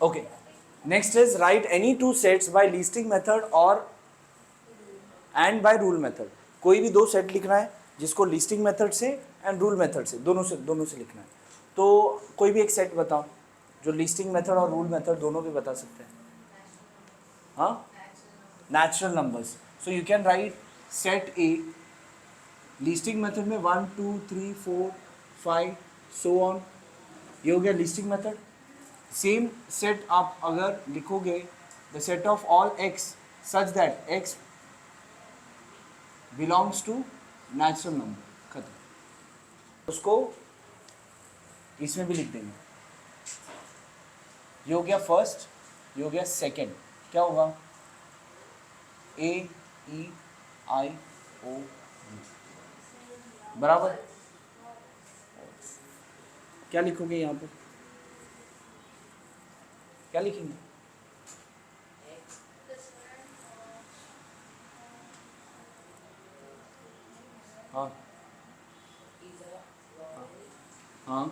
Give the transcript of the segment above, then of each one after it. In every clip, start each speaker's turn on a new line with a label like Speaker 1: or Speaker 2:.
Speaker 1: Okay. Next is write any two sets by listing method or and by rule method. कोई भी दो set लिखना है जिसको लिस्टिंग मेथड से एंड रूल मेथड से दोनों से लिखना है. तो कोई भी एक सेट बताओ जो लिस्टिंग मेथड और रूल मेथड दोनों भी बता सकते हैं. हाँ, natural numbers. So you can write set A listing method में 1 2 3 4 5 सो ऑन. ये हो गया लिस्टिंग मेथड. सेम सेट आप अगर लिखोगे the set of all x such that x belongs to natural number, खत्म. उसको इसमें भी लिख देंगे. ये हो गया फर्स्ट, ये हो गया सेकंड. क्या होगा? ए ई आई ओ बराबर. क्या लिखोगे यहाँ पे? क्या लिखेंगे? हाँ हाँ,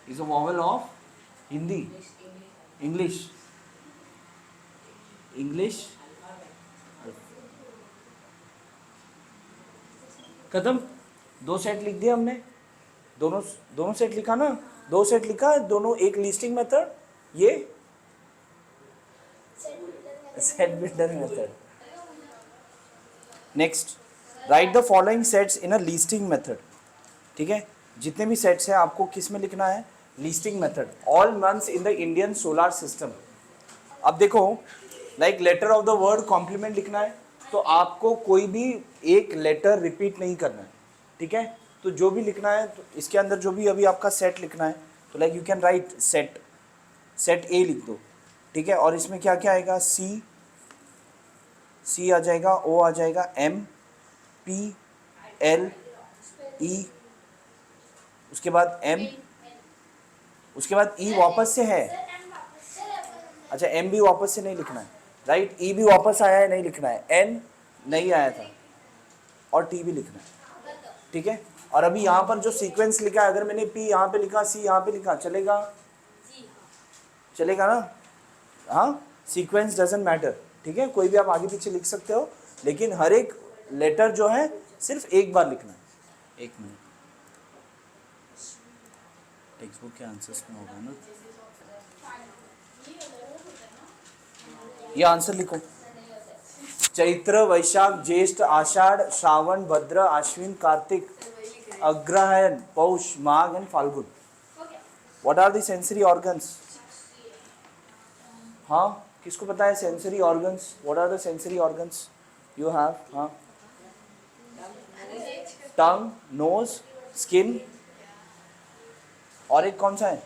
Speaker 1: is a vowel of Hindi, English, English. खत्म. दो सेट लिख दिया हमने. दोनों सेट लिखा ना. दो सेट लिखा, दोनों एक लिस्टिंग मेथड, ये set builder method. Next, right the following sets in a listing method. ठीक है, जितने भी सेट्स हैं आपको किस में लिखना है? Listing method. All months in the Indian solar system. अब देखो, like letter of the word complement लिखना है तो आपको कोई भी एक लेटर रिपीट नहीं करना है. ठीक है, तो जो भी लिखना है तो इसके अंदर जो भी अभी आपका सेट लिखना है तो like you can write set ए लिख दो. ठीक है, और इसमें क्या क्या आएगा? सी आ जाएगा, ओ आ जाएगा, एम पी एल ई, उसके बाद एम, उसके बाद ई वापस से है. अच्छा, एम भी वापस से नहीं लिखना है, राइट. ई भी वापस आया है, नहीं लिखना है. एन नहीं आया था, और टी भी लिखना है. ठीक है, और अभी यहाँ पर जो सीक्वेंस लिखा है, अगर मैंने पी यहाँ पे लिखा, सी यहाँ पे लिखा, चलेगा? चलेगा ना. हाँ, सीक्वेंस डजंट मैटर. ठीक है, कोई भी आप आगे पीछे लिख सकते हो, लेकिन हर एक लेटर जो है सिर्फ एक बार लिखना है. एक मिनट, टेक्स्ट बुक के आंसर्स में होगा ना. ये आंसर लिखो. चैत्र, वैशाख, ज्येष्ठ, Ashadha, Shravana, Bhadra, Ashwin, Kartik, Agrahayan, Paush, Magh and Phalgun. What are the sensory organs? हाँ, किसको पता है sensory organs? What are the sensory organs you have? हाँ, टंग, नोज, स्किन, और एक कौन सा है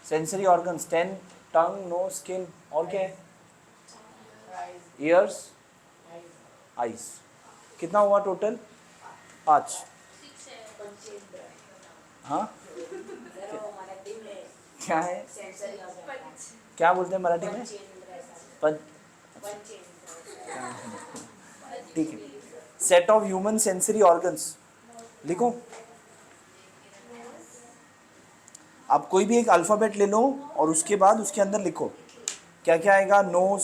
Speaker 1: sensory organs? 10 tongue, nose, skin, और क्या है? Ears, eyes. कितना हुआ टोटल? 5. हाँ, क्या है? क्या बोलते हैं मराठी में? ठीक है. Set of human sensory organs लिखो. आप कोई भी एक अल्फाबेट ले लो और उसके बाद उसके अंदर लिखो. क्या क्या आएगा? नोज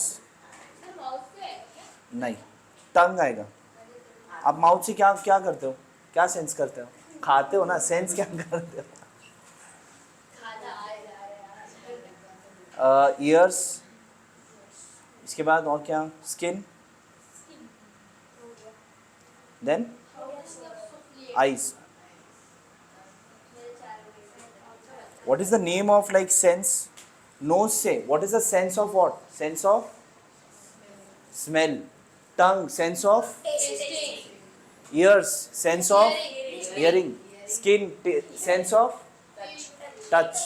Speaker 1: नहीं, टंग आएगा. आप माउथ से क्या क्या करते हो? क्या सेंस करते हो? खाते हो ना. सेंस क्या करते हो? ईयर्स, इसके बाद और क्या? Skin, then eyes. What is the name of like sense? Nose से what is the sense of what? Sense of smell. Tongue, sense of
Speaker 2: tasting.
Speaker 1: ears, sense of hearing. Skin, sense of touch.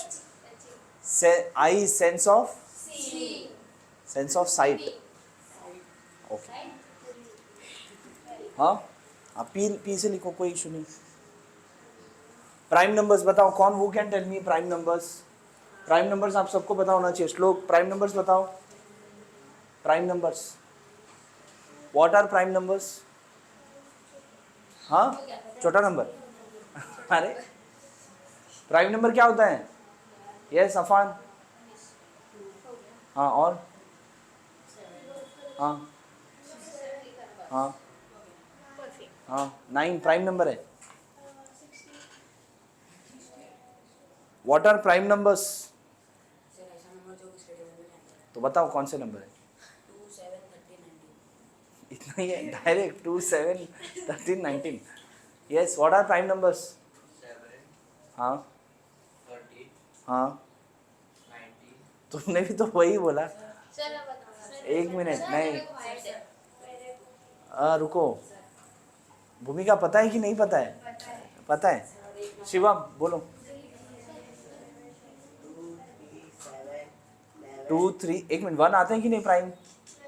Speaker 1: Eyes, sense of
Speaker 2: See.
Speaker 1: sense of sight. Okay. हाँ, आप P से लिखो, कोई issue नहीं. Prime numbers बताओ. कौन? Who can tell me prime numbers? Prime numbers आप सबको पता होना चाहिए. श्लोक, प्राइम नंबर्स बताओ. Prime numbers, what are prime numbers? हाँ, छोटा नंबर. अरे प्राइम नंबर क्या होता है यस अफान, हाँ और, हाँ हाँ हाँ 9 प्राइम नंबर है. What are prime numbers? तो बताओ कौन से नंबर है?
Speaker 2: 2, 7, 13, 19.
Speaker 1: इतना ही है direct? 2, 7, 13, 19. Yes, what are prime numbers?
Speaker 2: 7,
Speaker 1: हाँ
Speaker 2: 13,
Speaker 1: हाँ
Speaker 2: 19.
Speaker 1: तुमने भी तो वही बोला.
Speaker 3: सर आप बताओ.
Speaker 1: एक मिनट नहीं,
Speaker 3: सर
Speaker 1: रुको. भूमिका पता है कि नहीं पता है? पता है. शिवम बोलो. 2, 3, एक मिनट, 1 आते हैं कि नहीं prime?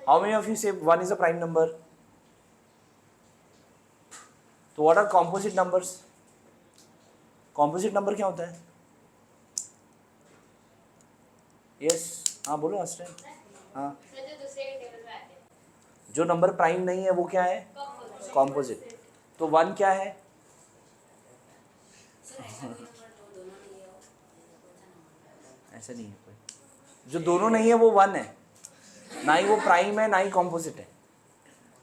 Speaker 1: How many of you say 1 is a prime number? तो what are composite numbers? Composite number क्या होता है? यस हाँ बोलो अस्टन. हाँ
Speaker 3: जो दूसरे के टेबल में आते हैं.
Speaker 1: जो नंबर प्राइम नहीं है वो क्या है? कॉम्पोजिट. तो 1 क्या है?
Speaker 2: सर ऐसा कोई नंबर तो दोनों नहीं है, कौन सा नंबर है?
Speaker 1: ऐसा नहीं है कोई. जो दोनों नहीं है वो 1 है. ना ही वो प्राइम है ना ही कॉम्पोजिट है.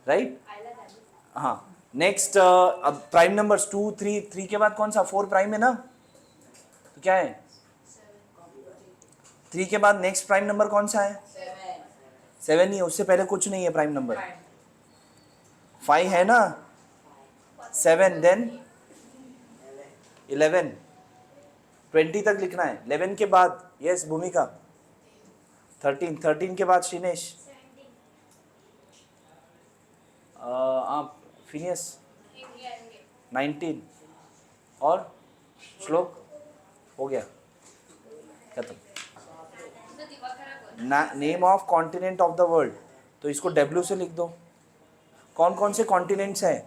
Speaker 1: राइट? हाँ. नेक्स्ट अब प्राइम नंबर्स 2, 3, 3 के बाद कौन सा? 4 प्राइम है ना? तो क्या है? 3 के बाद नेक्स्ट प्राइम नंबर कौन सा है? 7 ही है. उससे पहले कुछ नहीं है प्राइम नंबर. 5 है ना? 7 देन 11. 20 तक लिखना है. 11 के बाद यस भूमिका 13. 13 के बाद शिनेश, आप फिनियस 19 और श्लोक हो गया खत्म. Name of continent of the world. तो इसको W से लिख दो. कौन कौन से कॉन्टिनेंट्स हैं?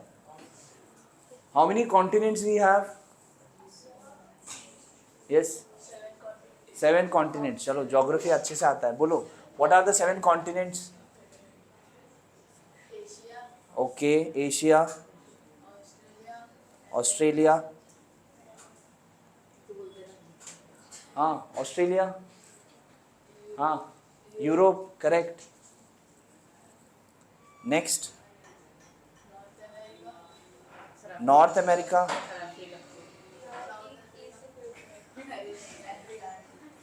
Speaker 1: How many continents we have? Yes 7 continents. चलो ज्योग्राफी अच्छे से आता है. बोलो what are the 7 continents? Okay Asia, Australia, हाँ ऑस्ट्रेलिया, हाँ Europe correct. Next North America,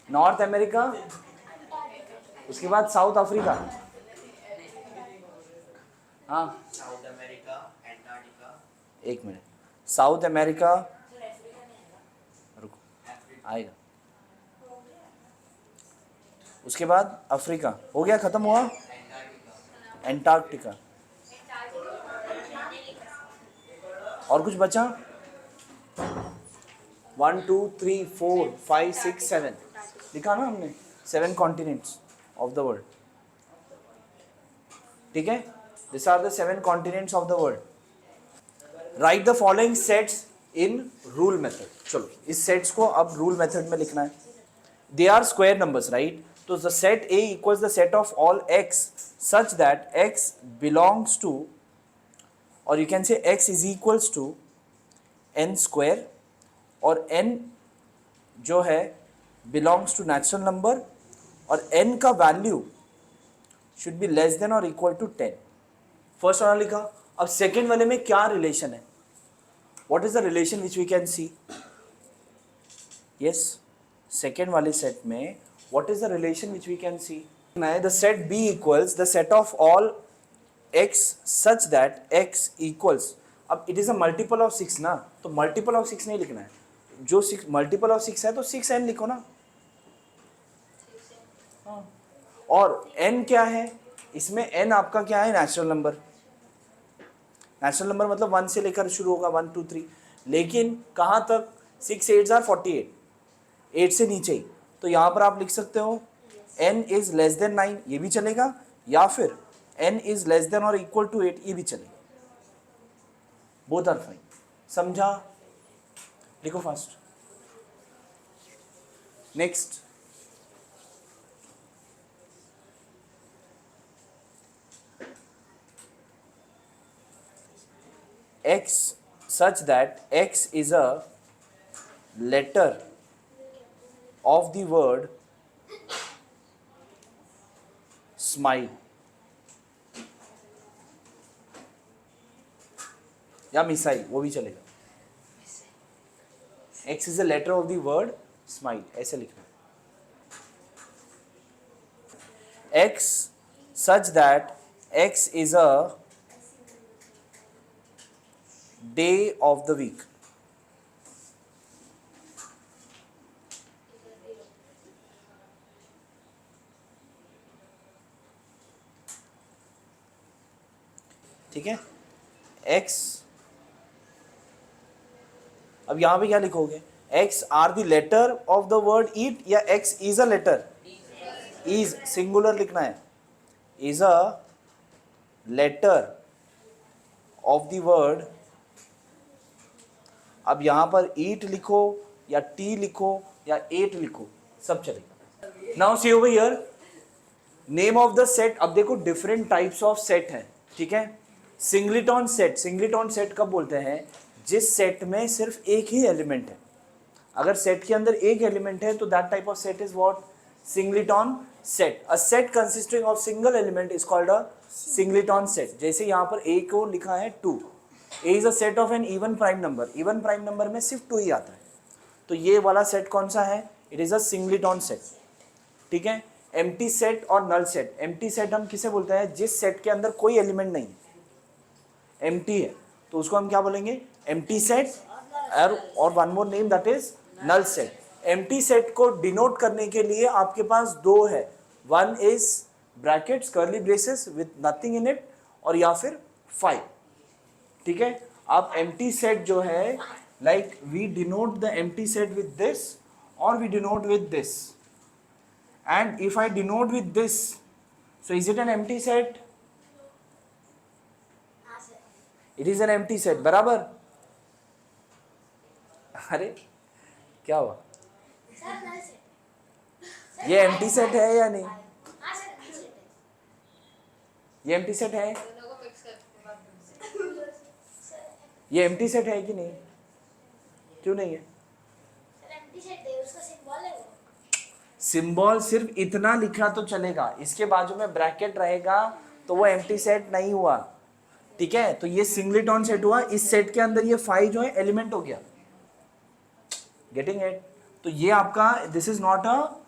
Speaker 1: North America. उसके बाद साउथ अफ्रीका, हाँ
Speaker 2: साउथ अमेरिका, एंटार्क्टिका.
Speaker 1: एक minute. South America,
Speaker 2: sir Africa नहीं आएगा?
Speaker 1: रुको
Speaker 2: अफ्रीका.
Speaker 1: आएगा. उसके बाद अफ्रीका हो गया, खत्म हुआ.
Speaker 2: एंटार्क्टिका.
Speaker 1: एंटार्क्टिका. और कुछ बचा? 1, 2, 3, 4, 5, 6, 7 लिखा ना हमने. 7 कॉन्टिनेंट्स ऑफ द वर्ल्ड. ठीक है. This are the 7 continents of the world. Write the following sets in rule method. चलो इस सेट्स को अब रूल मेथड में लिखना है. They are square numbers right. तो the set A equals the set of all x such that x belongs to, और you can say x is equals to n square, और n जो है belongs to natural number, और n का value should be less than और equal to 10. First वाला लिखा. अब सेकेंड वाले में क्या रिलेशन है? What is the relation which we can see? Yes second वाले सेट में what is the relation which we can see? The set B equals the set of all x such that x equals, अब it is a multiple of 6 ना, तो multiple of 6 नहीं लिखना है. जो 6 multiple of 6 है तो 6n लिखो ना. हाँ. और n क्या है इसमें? n आपका क्या है? Natural number. नेचुरल नंबर मतलब 1 से लेकर शुरू होगा 1, 2, 3. लेकिन कहाँ तक? 6 8 are 48. 8 से नीचे ही. तो यहाँ पर आप लिख सकते हो n इज लेस देन 9, ये भी चलेगा, या फिर n इज लेस देन और इक्वल टू 8, ये भी चलेगा. Both are fine. समझा? लिखो fast. Next x such that x is a letter of the word smile, या मिसाइल, वो भी चलेगा. X is a letter of the word smile, ऐसे लिखना. X such that X is a day of the week. ठीक है. X, अब यहां पे क्या लिखोगे? X are the letter of the word eat या X is a letter? Is singular लिखना है. Is a letter of the word. अब यहां पर ईट लिखो या टी लिखो या एट लिखो, सब चलेगा. Now see over here, name of the set. अब देखो डिफरेंट टाइप्स ऑफ सेट है. ठीक है. सिंगलिटॉन सेट. सिंगलिटॉन सेट कब बोलते हैं? जिस सेट में सिर्फ एक ही एलिमेंट है. अगर सेट के अंदर एक एलिमेंट है तो that type of set is what? Singleton set. A set consisting of single element is called a singleton set. जैसे यहाँ पर ए को लिखा है 2. A is a set of an even prime number. Even prime number में सिर्फ 2 ही आता है. तो ये वाला सेट कौन सा है? It is a singleton set. ठीक है. एम्प्टी सेट और नल सेट. एम्प्टी सेट हम किसे बोलते हैं? जिस सेट के अंदर कोई एलिमेंट नहीं है, एम्प्टी है, तो उसको हम क्या बोलेंगे? Empty set. और one more name that is null set. Empty set को डिनोट करने के लिए आपके पास 2 है. One is brackets curly braces with nothing in it, और या फिर 5. ठीक है. अब एम्प्टी सेट जो है, like we denote the empty set with this और we denote with this. And if I denote with this, so is it an empty set? It is an empty set. बराबर. अरे क्या हुआ? ये empty set है या नहीं? ये एम्प्टी सेट है?
Speaker 3: दोनों को मिक्स कर
Speaker 1: ये एम्प्टी सेट है कि नहीं? क्यों नहीं है? सिंबल सिर्फ इतना लिखा तो चलेगा, इसके बाजू में ब्रैकेट रहेगा तो वो एम्प्टी सेट नहीं हुआ. ठीक है. तो ये सिंगलिटॉन सेट हुआ. इस सेट के अंदर ये 5 जो है एलिमेंट हो गया. Getting it? तो ये आपका, this is not a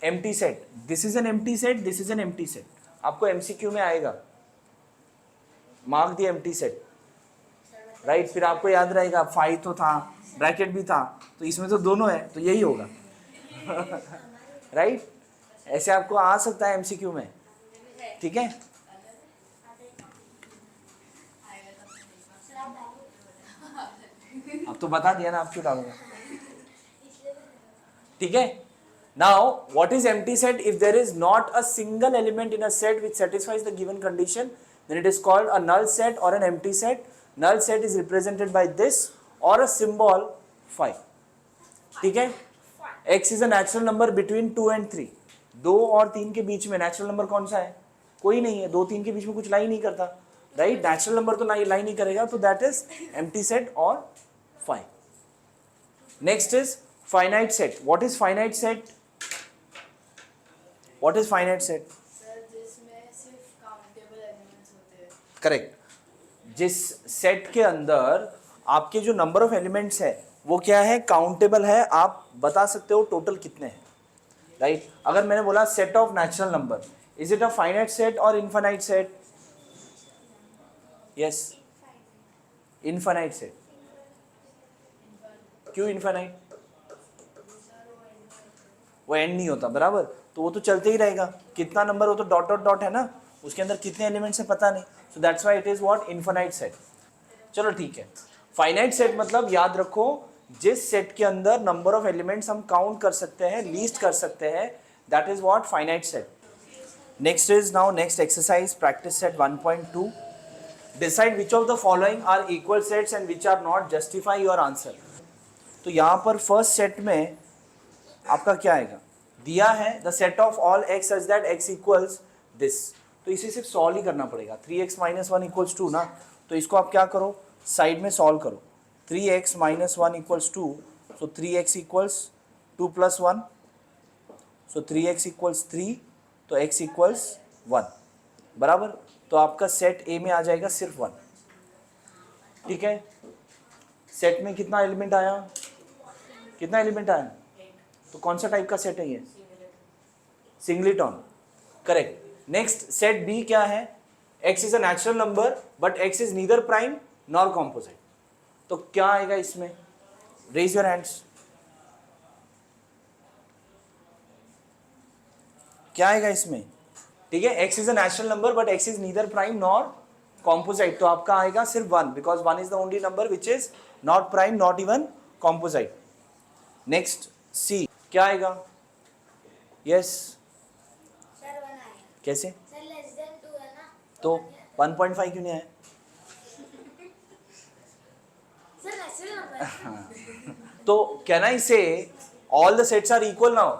Speaker 1: empty set, this is an empty set, this is an empty set. आपको एमसीक्यू में आएगा, mark the empty set. Right. फिर आपको याद रहेगा 5 तो था, ब्रैकेट भी था, तो इसमें तो दोनों है, तो यही होगा. राइट. ऐसे आपको आ सकता है एमसीक्यू में. ठीक है. अब तो बता दिया ना, आप क्यों डालोगे? ठीक है. Now what is empty set? If there is not a single element in a set which satisfies the given condition, then it is called a null set or an empty set. Null set is represented by this or a symbol 5. ठीक है. x is a natural number between 2 and 3. 2 और 3 के बीच में natural number कौन सा है? कोई नहीं है. 2 3 के बीच में कुछ लाई नहीं करता. राइट. नेचुरल नंबर तो लाई नहीं करेगा, तो दैट इज एम्प्टी सेट और 5. Next is finite set. What is finite set? What is finite set?
Speaker 4: जिसमें सिर्फ काउंटेबल एलिमेंट्स होते हैं.
Speaker 1: करेक्ट. जिस सेट के अंदर आपके जो नंबर ऑफ एलिमेंट्स है वो क्या है? काउंटेबल है. आप बता सकते हो टोटल कितने हैं. राइट. अगर मैंने बोला set of natural number, is it a finite set और infinite set? Yes, infinite set. क्यों इनफाइनाइट? वो एंड नहीं होता. बराबर. तो वो तो चलते ही रहेगा. कितना नंबर हो तो डॉट डॉट डॉट है ना, उसके अंदर कितने एलिमेंट्स है पता नहीं. So that's why it is what? Infinite set. चलो ठीक है. फाइनाइट सेट मतलब याद रखो, जिस सेट के अंदर नंबर ऑफ एलिमेंट्स हम काउंट कर सकते हैं, लीस्ट कर सकते हैं, that is what? Finite set. Next is now next exercise, practice set 1.2. Decide which of the following are equal sets and which are not. Justify your answer. तो यहाँ पर फर्स्ट सेट में आपका क्या आएगा? दिया है the set of all x such that x equals this. तो इसे सिर्फ सॉल्व ही करना पड़ेगा. 3x - 1 = 2 ना, तो इसको आप क्या करो? साइड में सॉल्व करो. 3x - 1 = 2, so 3x = 2 + 1, सो 3x इक्वल्स 3, तो x इक्वल्स 1, बराबर। तो आपका सेट ए में आ जाएगा सिर्फ 1, ठीक है। सेट में कितना एलिमेंट आया, कितना एलिमेंट आया, तो कौन सा टाइप का सेट है ये, singleton, correct. Next set B क्या है, x is a natural number but x is neither prime nor composite, तो क्या आएगा इसमें, रेज योर हैंड्स, क्या आएगा इसमें, ठीक है। x is a natural number but x is neither prime nor composite, तो आपका आएगा सिर्फ 1, because 1 is the only number which is not prime not even composite. Next C क्या आएगा, यस
Speaker 2: सर 1 आया।
Speaker 1: कैसे,
Speaker 2: सर लेस देन 2 है ना,
Speaker 1: तो 1.5 क्यों नहीं आया,
Speaker 2: सर नेचुरल नंबर।
Speaker 1: तो can I say all the sets are equal now,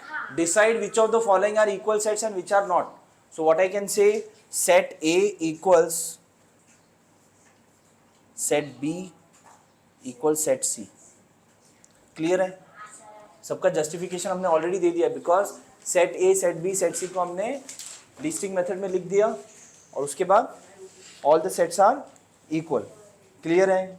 Speaker 2: हाँ
Speaker 1: decide which of the following are equal sets and which are not. So what I can say, set A equals set B equals set C. Clear है, सबका justification हमने already दे दिया, because set A set B set C को हमने listing method में लिख दिया और उसके बाद all the sets are equal. Clear है।